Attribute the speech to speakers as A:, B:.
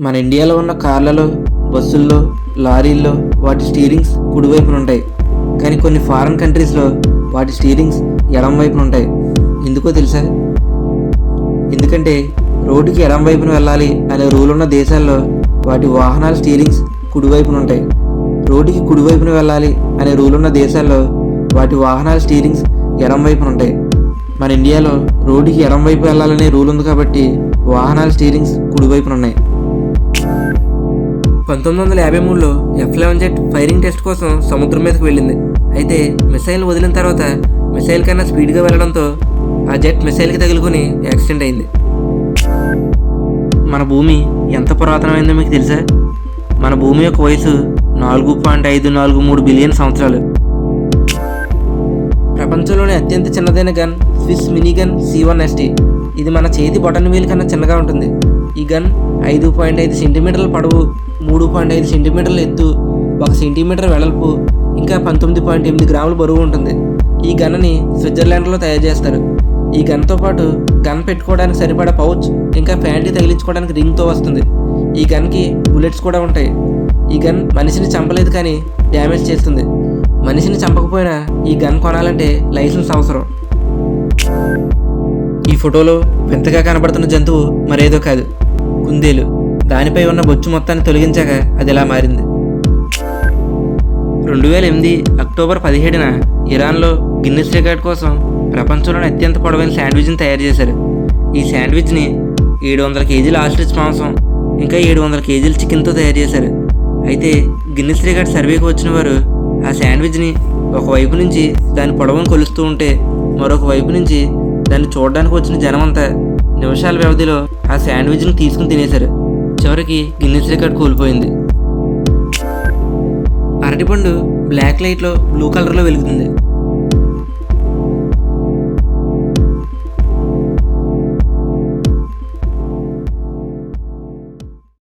A: మన ఇండియాలో ఉన్న కార్లలో, బస్సుల్లో, లారీల్లో వాటి స్టీరింగ్స్ కుడివైపున ఉంటాయి. కానీ కొన్ని ఫారిన్ కంట్రీస్లో వాటి స్టీరింగ్స్ ఎడమ వైపున ఉంటాయి. ఎందుకో తెలుసా? ఎందుకంటే రోడ్డుకి ఎడమ వైపున వెళ్ళాలి అనే రూల్ ఉన్న దేశాల్లో వాటి వాహనాల స్టీరింగ్స్ కుడివైపున ఉంటాయి. రోడ్డుకి కుడివైపున వెళ్ళాలి అనే రూల్ ఉన్న దేశాల్లో వాటి వాహనాల స్టీరింగ్స్ ఎడమ వైపున ఉంటాయి. మన ఇండియాలో రోడ్డుకి ఎడమ వైపు వెళ్ళాలనే రూల్ ఉంది కాబట్టి వాహనాల స్టీరింగ్స్ కుడివైపున ఉన్నాయి. 1953లో F-11 జెట్ ఫైరింగ్ టెస్ట్ కోసం సముద్రం మీదకి వెళ్ళింది. అయితే మిసైల్ వదిలిన తర్వాత మిసైల్ కన్నా స్పీడ్గా వెళ్ళడంతో ఆ జెట్ మిసైల్కి తగులుకొని యాక్సిడెంట్ అయింది. మన భూమి ఎంత పురాతనమైందో మీకు తెలుసా? మన భూమి యొక్క వయసు 4.543 బిలియన్ సంవత్సరాలు. ప్రపంచంలోనే అత్యంత చిన్నదైన gun Swiss mini gun C1ST. ఇది మన చేతి బొటన్ వేలు కన్నా చిన్నగా ఉంటుంది. ఈ గన్ 5.5 సెంటీమీటర్ల పొడవు, 3.5 సెంటీమీటర్ల ఎత్తు, 1 సెంటీమీటర్ వెడల్పు, ఇంకా 19.8 గ్రాముల బరువు ఉంటుంది. ఈ గన్ని స్విట్జర్లాండ్లో తయారు చేస్తారు. ఈ గన్తో పాటు గన్ పెట్టుకోవడానికి సరిపడా పౌచ్, ఇంకా ప్యాంట్కి తగిలించుకోవడానికి రింగ్తో వస్తుంది. ఈ గన్కి బుల్లెట్స్ కూడా ఉంటాయి. ఈ గన్ మనిషిని చంపలేదు కానీ డ్యామేజ్ చేస్తుంది. మనిషిని చంపకపోయినా ఈ గన్ కొనాలంటే లైసెన్స్ అవసరం. ఈ ఫోటోలో వింతగా కనబడుతున్న జంతువు మరేదో కాదు, కుందేలు. దానిపై ఉన్న బొచ్చు మొత్తాన్ని తొలగించాక అది ఇలా మారింది. 2008 అక్టోబర్ 17న ఇరాన్లో గిన్నిస్ రికార్డ్ కోసం ప్రపంచంలోని అత్యంత పొడవైన శాండ్విచ్ని తయారు చేశారు. ఈ శాండ్విచ్ని 700 కేజీల ఆస్ట్రిచ్ మాంసం, ఇంకా 700 కేజీల చికెన్తో తయారు చేశారు. అయితే గిన్నిస్ రికార్డ్ సర్వేకి వచ్చిన వారు ఆ శాండ్విచ్ని ఒకవైపు నుంచి దాని పొడవును కొలుస్తూ ఉంటే మరొక వైపు నుంచి దాన్ని చూడడానికి వచ్చిన జనమంతా నిమిషాల వ్యవధిలో ఆ శాండ్విచ్ని తీసుకుని తినేశారు. చివరికి గిన్నిస్ రికార్డ్ కూలిపోయింది. అరటిపండు బ్లాక్ లైట్లో బ్లూ కలర్లో వెలుగుతుంది.